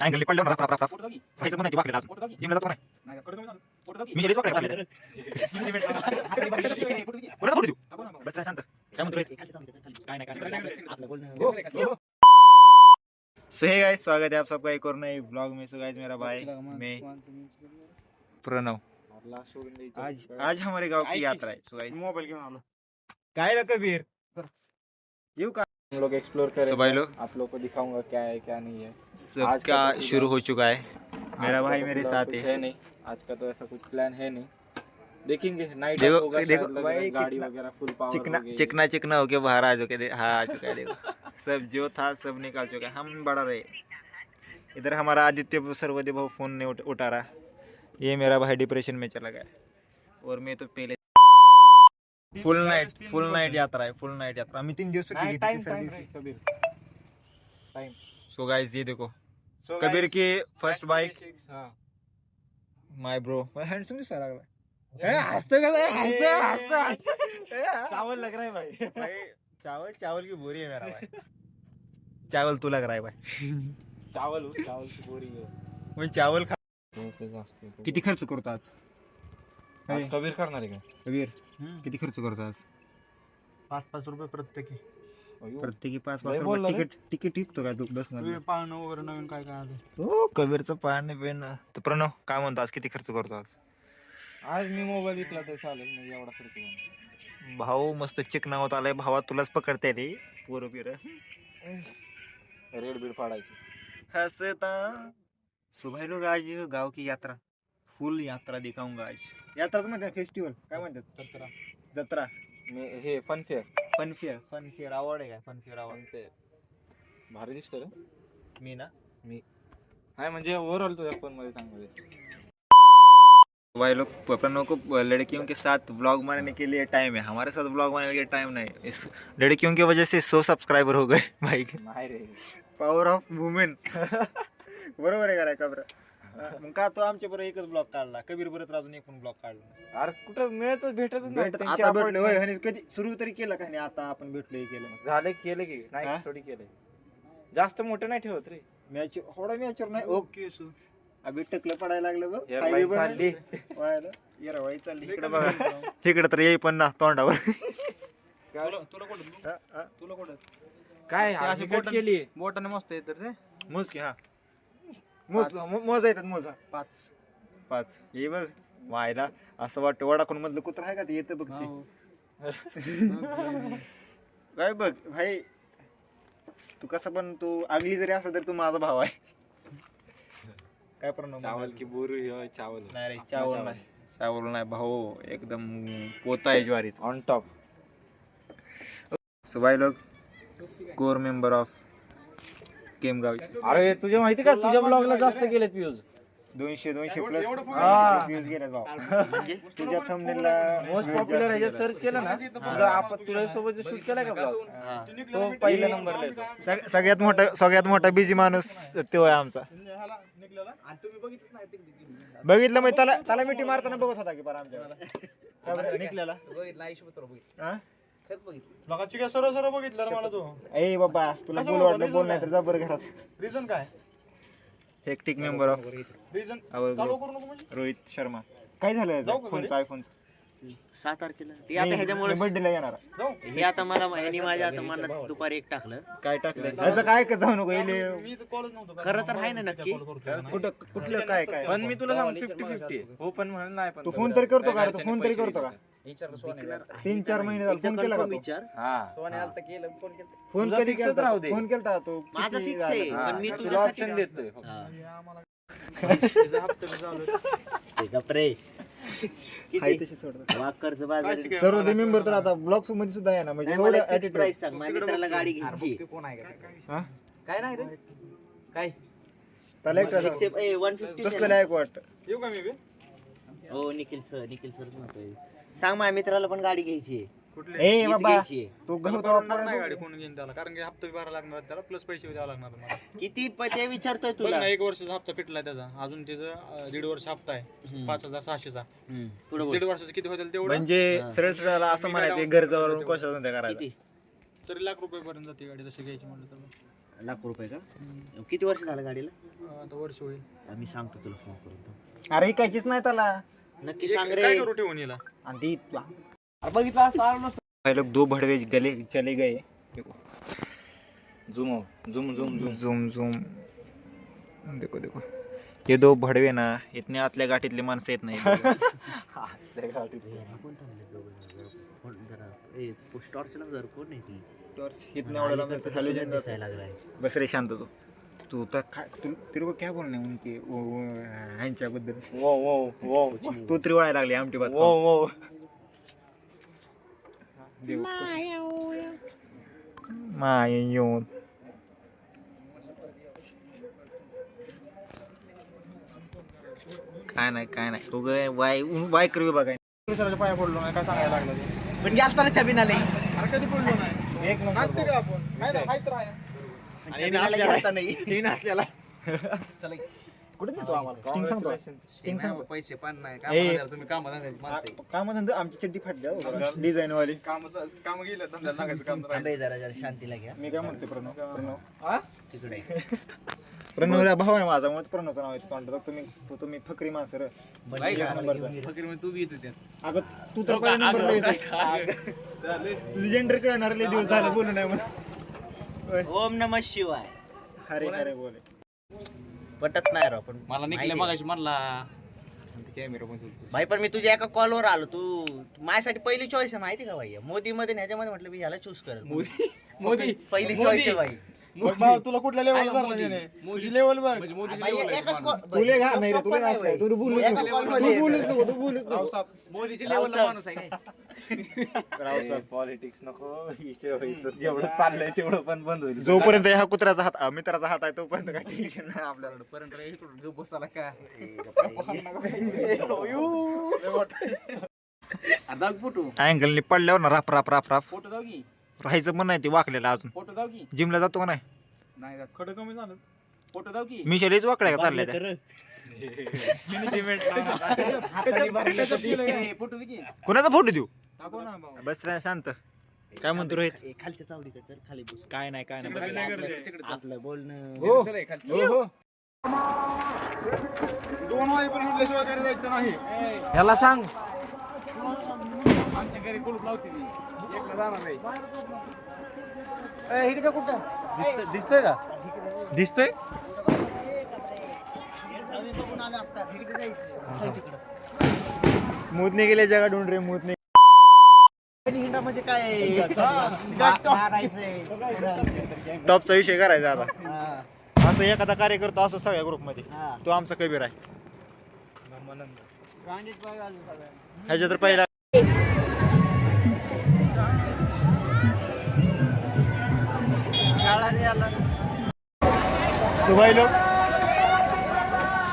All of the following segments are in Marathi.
अँगल पडलं व्हायचं म्हणायची वाकडे जिमला जातो मी जेली वाकडे फोटो देऊ बस शांत काय म्हणतो काय नाही सो हे गाइस स्वागत है आप सबका एक और नए ब्लॉग में। सो गाइस मेरा भाई मैं प्रणव आज हमारे गांव की यात्रा है। सो गाइस मोबाइल क्यों आलो काय रे कबीर यू का हम लोग एक्सप्लोर करेंगे। सो भाई लोग आप लोग को दिखाऊंगा क्या है क्या नहीं है। सब का शुरू हो चुका है। मेरा भाई मेरे साथ है नहीं, आज का तो ऐसा कुछ प्लान है नहीं, देखेंगे नाइट देखो होगा, देखो शायद भाई गाड़ी वगैरह फुल पावर चिकना चिकना होके बाहर आ चुके हाँ आ चुका है। देखो सब जो था सब निकाल चुका है, हम बढ़ा रहे। इधर हमारा आदित्य सर्वदेव भाव फोन नहीं उठा रहा, ये मेरा भाई डिप्रेशन में चला गया और मैं तो पहले फुल नाइट यात्रा है। फुल नाइट यात्रा आम्ही 3 दिवस टाइम। सो गाइस ये देखो कबीर की फर्स्ट बाइक माय ब्रो हैंडसम दिसायला लागला चावल लग रहा है भाई चावल की बोरी है मेरा भाई चावल तू लग रहा है भाई चावल की बोरी है मी चावल खा किती खर्च करतो आज कबीर करणार आहे का कबीर किती खर्च करतो आज 5-5 रुपये प्रत्येकी प्रत्येकी 5-5 रुपये तिकीट टिकतो काय तू बस मध्ये पाळणं वगैरे नवीन काय काय आलं हो कबीरचं पाणी पेन तर प्रणव काय म्हणतो आज किती खर्च करतो आज मी मोबाईल विकला तर चालेल, म्हणजे एवढा खर्च भाऊ मस्त चिकना होत आलाय भावा तुलाच पकडते रे पोरं पिरं रेड बीड फाडायची हसता सुबह लोग आज गाव की यात्रा फुल यात्रा दिखाऊंगा आज यात्राच म्हणतात फेस्टिवल काय म्हणतात जत्रा हे फन फेअर आवड आहे काय फन फेअर भारी दिसतो रे मी ना हाय म्हणजे ओव्हरऑल तुझ्या फोन मध्ये चांगलं दिसतं। भाई लोग प्रणव को लड़कियों के साथ ब्लॉग बनाने के लिए टाइम है, हमारे साथ ब्लॉग बनाने के लिए टाइम नहीं। इस लड़कियों की वजह से 100 सब्सक्राइबर हो गए भाई के नाही रे पॉवर ऑफ वुमेन बरोबर आहे का कबरा मग का तो आमच्या बरोबर एकच ब्लॉग काढला कबीर बरोबर अजून एक पण ब्लॉग काढला अरे कुठं भेटतच नाही आता भेटले होय आणि कधी सुरू तरी केलं का नाही आता आपण भेटलोय केलं झालं केलं की नाही थोडी केलंय जास्त मोठं नाही ठेवत रे मॅच थोडा मॅचवर नाही ओके सो अभि टकलं पडायला लागलं बघ चालली येरवाई चालली इकडे बघा तिकडे तर येई पण ना तोंडावर तुला कुठं काय अशी बोट केली बोटाने मस्त येतात रे मोज की हा मोजा येतात मोजा 5 हे बघ वायला असं वाटतं वडाखून मधलं कुत्र आहे का ते येतं बघ ते काय बघ भाई तू कसं पण तू आगली जरी असला तरी तू माझा भाव आहे काय पण चावल की बोरी होय चावल नाही रे चावल नाही भाऊ एकदम पोता आहे ज्वारीच ऑन टॉप। सो भाई लोग कोर मेंबर ऑफ केमगाव। अरे तुझ्या माहिती का तुझ्या ब्लॉगला जास्त गेलेत व्ह्यूज 200 प्लस व्ह्यूज गेले भाऊ तुझ्या थंबनेलला मोस्ट पॉप्युलर ह्याच्यात सर्च केलं ना तुझा आपण तुझ्या सोबत शूट केलाय का ब्लॉग तो पहिल्या नंबरला येतो। सगळ्यात मोठा बिझी माणूस तो आहे आमचा बघितलं मग त्याला मिठी मारताना बघत होता की बरं आमच्या निघलेला सरळ बघितलं मला तू ए बाबा तुला बोल वाटलं बोल नाही तर जा बरं घरात रिझन काय hectic member of reason Rohit Sharma काय झालं फोनचा आयफोन 6 तारखेला ते आता ह्याच्यामुळे बर्थडेला येणार हे आता मला माझ्या आता मनात दुपारी एक टाकलं काय टाकलं याचं काय का जाऊ नको खरं तर आहे ना नक्की कुठलं काय पण मी तुला सांग 50-50 हो पण म्हणून नाही पण तू फोन तरी करतो का तू फोन तरी करतो का 3-4 महिने झाले फोन केला का विचार फोन कधी केलता फोन केलता तू माझा फिक्स आहे पण मी तुला ऑप्शन देतोय गपरे सर्व मेंबर तर आता ब्लॉग मध्ये सुद्धा आहे ना म्हणजे प्राइस सांग माझ्या मित्राला गाडी घ्यायची काय नाही रे काय त्याला 150 कसलं लायक वाटतं येऊ का मी हो निखिल सर म्हणतोय सांग माझ्या मित्राला पण गाडी घ्यायची ए बाबा घ्यायची. तू गहू नाही गाडी कोण घेईन त्याला, कारण की हप्ता बी भरायला लागणार त्याला, प्लस पैसे द्यावं लागणार मला. किती ते विचारतोय बघ तुला. ना, 1 वर्षाचा हप्ता फिटलाय त्याचा, अजून त्याचं 1.5 वर्ष हप्ता आहे 5,600चा. पुढे 1.5 वर्षाचं किती होतील तेवढं, म्हणजे सरळ सरळ असं म्हणायचं गरजावरून कशा धंदा करायचा. किती तरी लाख रुपये पर्यंत जाते गाडी तशी घ्यायची म्हणलं तर. लाख रुपये का? किती वर्ष झालं गाडीला? आता वर्ष होईल. मी सांगतो तुला फोन करून. अरे ऐकायचीच नाही त्याला. नक्की सांग रे. काय करू ठेवून येला. आणि ती बघितलं असं आलं नसतं. भाई लोग 2 भड़वे गले चले गए. Zoom zoom zoom zoom zoom zoom देखो देखो ये 2 भड़वे ना इतने आतल्या गाठीतले माणसं येत नाही. टॉर्चला जर कोण नाही ती इतने एवढ्या हॅलोजन दिसायला लागलाय. बस रे शांत तू तर काय तेरे को क्या बोलणे उनके ह्यांच्याबद्दल वो वो वो तू तरी वळायला लागली आमटी बात वो वो माय येऊन काय नाही उगा वाय करवी बघाय दुसऱ्याच्या पाया पडलो नाही, काय सांगायला लागलं ते. पण जास्त छबी नाले. अरे कधी पडलो नाही. नाचते का आपण? नाही ना, माहित राहा. हे नसलेला कुठे देतो आम्हाला स्टिंग सांगतो स्टिंग सांगतो पैसे पण नाही ए. तुम्ही काम माणसं काय म्हणतो आमची चड्डी फाटल्या डिझाईन वाली काम गेलं धंद्याला लागायचं काम राहिलं. थांबे जरा जरा शांतीला घ्या. मी काय म्हणते प्रणव तिकडे प्रणवला भाऊ आहे माझा म्हणून प्रणवचं नाव आहे कॉन्टॅक्ट तुम्ही फकरी माणसं रे फकीर तू बी येतो त्यात. अगं तू तर पहिल्या नंबरला येते तुझी जेंडर कळणार लय दिवस झालं बोलू नाही म्हणून ओम नमः शिवाय. अरे बोले पटत नाही राव पण मला निघले माहिती मगाशी म्हणला कॅमेरा पण भाई पण मी तुझ्या एका कॉलवर आलो. तू माझ्यासाठी पहिली चॉईस आहे माहिती का भाई. मोदी मध्ये ह्याच्यामध्ये म्हटलं मी ह्याला चूज कर. मोदी पहिली चॉईस आहे भाई. बघ भाऊ, तुला कुठल्या लेवल धरला त्याने? तुझी लेवल बघ. म्हणजे मोदीची भाई, level आहे. एकच call- तुले घा सोपं नाही रे तुला नाही नसतं. भाई. तू बोलूच एका नको call मध्ये- तू बोलूच नको रावसाहेब, मोदीची लेवलला माणूस आहे काय? पॉलिटिक्स नको विषय व्हायचं. जेवढं चाललंय तेवढं पण बंद होईल. जोपर्यंत ह्या कुत्र्याचा हात मित्राचा हात आहे तोपर्यंत काय टेन्शन नाही आपल्याला पर्यंत रे, इकडून गप बसायला काय दाग फोटो अँगलनी पडल्यावर ना राप राप राप राप फोटो दाव की राहायचं पण नाही ते वाकलेलं अजून फोटो दाव की जिमला जातो का नाही नाही दाव. खडं कमी झालं. फोटो दाव की मी शैलीच वाकड्या का चालल्या त्या ए, फोटो दे की कोणाचा फोटो देऊ टाकू ना भाऊ. बस रा शांत काय म्हणतो रोहित ए, खालच्या चावडीकडे चल, खाली बस. काय नाही काय नाही तिकडे बस. नाही गरजे. आपलं बोलणं हो. चल, ए, खालची. हो, हो. 2 वाजेपर्यंत उठल्याशिवाय घरी जायचं नाही. ह्याला सांग आमच्या घरी कुलूप लावते मी एकला जाणार नाही. दिसतोय का दिसतोय मूतने गेले जगा ढूंढ रे मूतने हिंडा म्हणजे काय टॉपचा विषय करायचा आता हा. असं एखादा कार्य करतो असं सगळ्या ग्रुपमध्ये हा. तो आमचा कबीर आहे ह्याच्या तर पहिला सुभाई लोग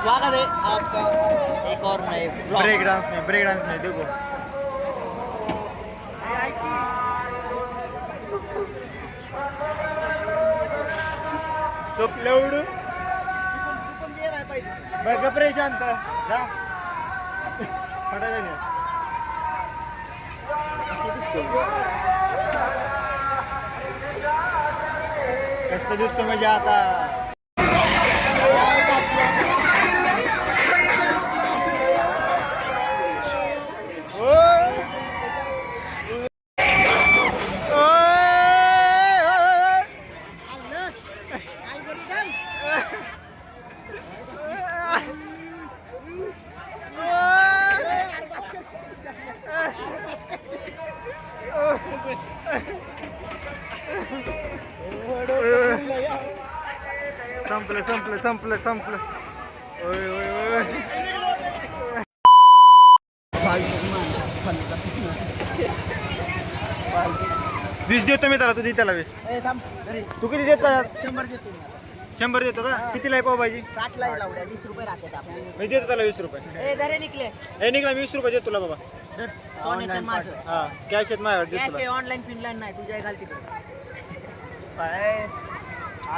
स्वागत है आपका एक और नए ब्लॉग. ब्रेक डांस में देखो सोपल्या उडू बघ गप रे शांत जा पडायला नाही. कसं दिसतो म्हणजे आता संपलं ओय ओय ओय वीस देतो मी त्याला तू दे त्याला 20 ए, थांब. अरे, तू किती देतो यार 100 देतो मी. 100 देतो का कितीला आहे पावभाजी 60 ला लावड्या 20 रुपये राहतात आपले. मी देतो त्याला 20 रुपये ए, दरे निकले हे निघला मी 20 रुपये देतो तुला बाबा सोन्याचं माझं हा कॅश आहेत माझ्याकडे कॅश देतो आहे तुला. ऑनलाईन फिनलाईन नाही तुझ्या घाल तिकडे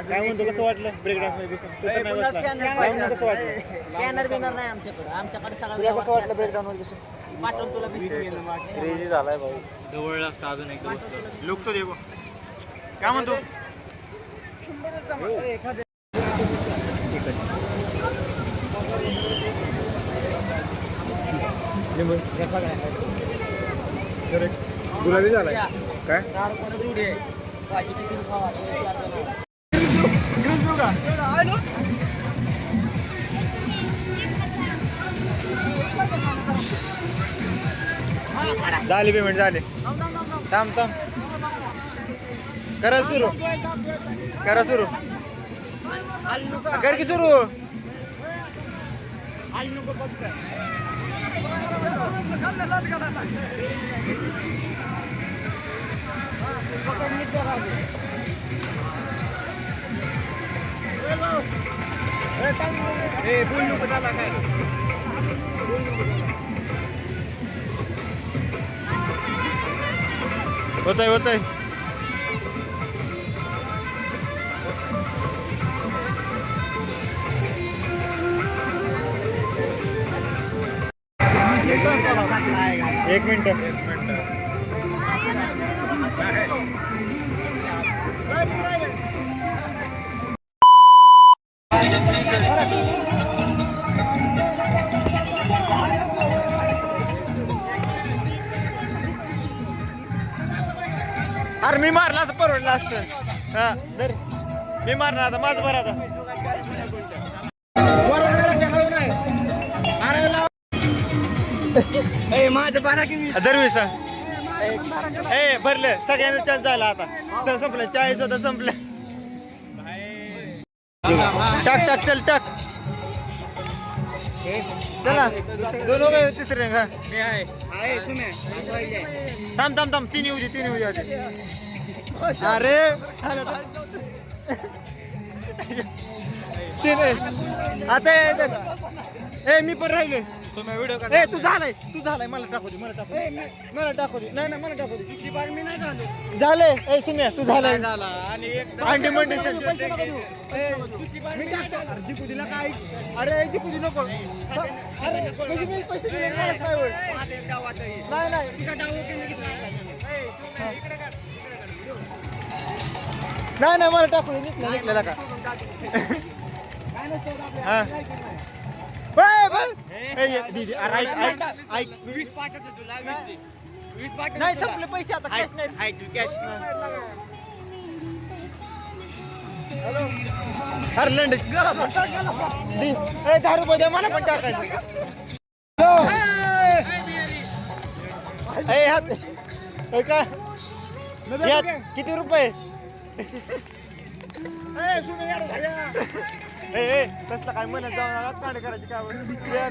काय म्हणतो कसं वाटलं ब्रेक डान्स मध्ये बसून? तू तर नाही बसला. काय म्हणतो कसं वाटलं? स्कॅनर बिनर नाही आमच्याकडे तुला सगळं कसं वाटलं ब्रेक डान्स मध्ये बसून? पाठवून तुला क्रेझी झालाय भाऊ. जवळ असतं अजून एकदा लोक तो देव काय म्हणतो गुलाबी झालाय काय झाले पेमेंट झाले थांब थांब करा सुरू कर की सुरू होतंय एक मिनिट अरे मी मारला असं परवडलं असतं हा तर मी मारणार आता माझं बरं आता माझं बारा की दरवीस ए भरलं सगळ्यांना चान्स झाला आता संपलं 40 होतं संपलं टाक टाक चल टाक चला दोन वगैरे तिसरे हा थांब थांब थांब तीन येऊ दे आधी. अरे तीन आता ए मी पण राहिलोय ए तू झालाय मला टाकू दे मला टाकू दे नाही मला टाकू दे झाले ए सुम्या तू झालाय अंडी मंडी जिकू दिला काय अरे जिकू दि नको अरे म्हणजे मी पैसे दिले नाही मला टाकू दे निघलेला का हा दीदी अरे ऐक नाही संपले पैसे आता कॅश नाही अरे लंड 10 रुपये द्या मला पण टाकायचं का किती रुपये तसलं काय म्हणत जाऊन कांड करायची काय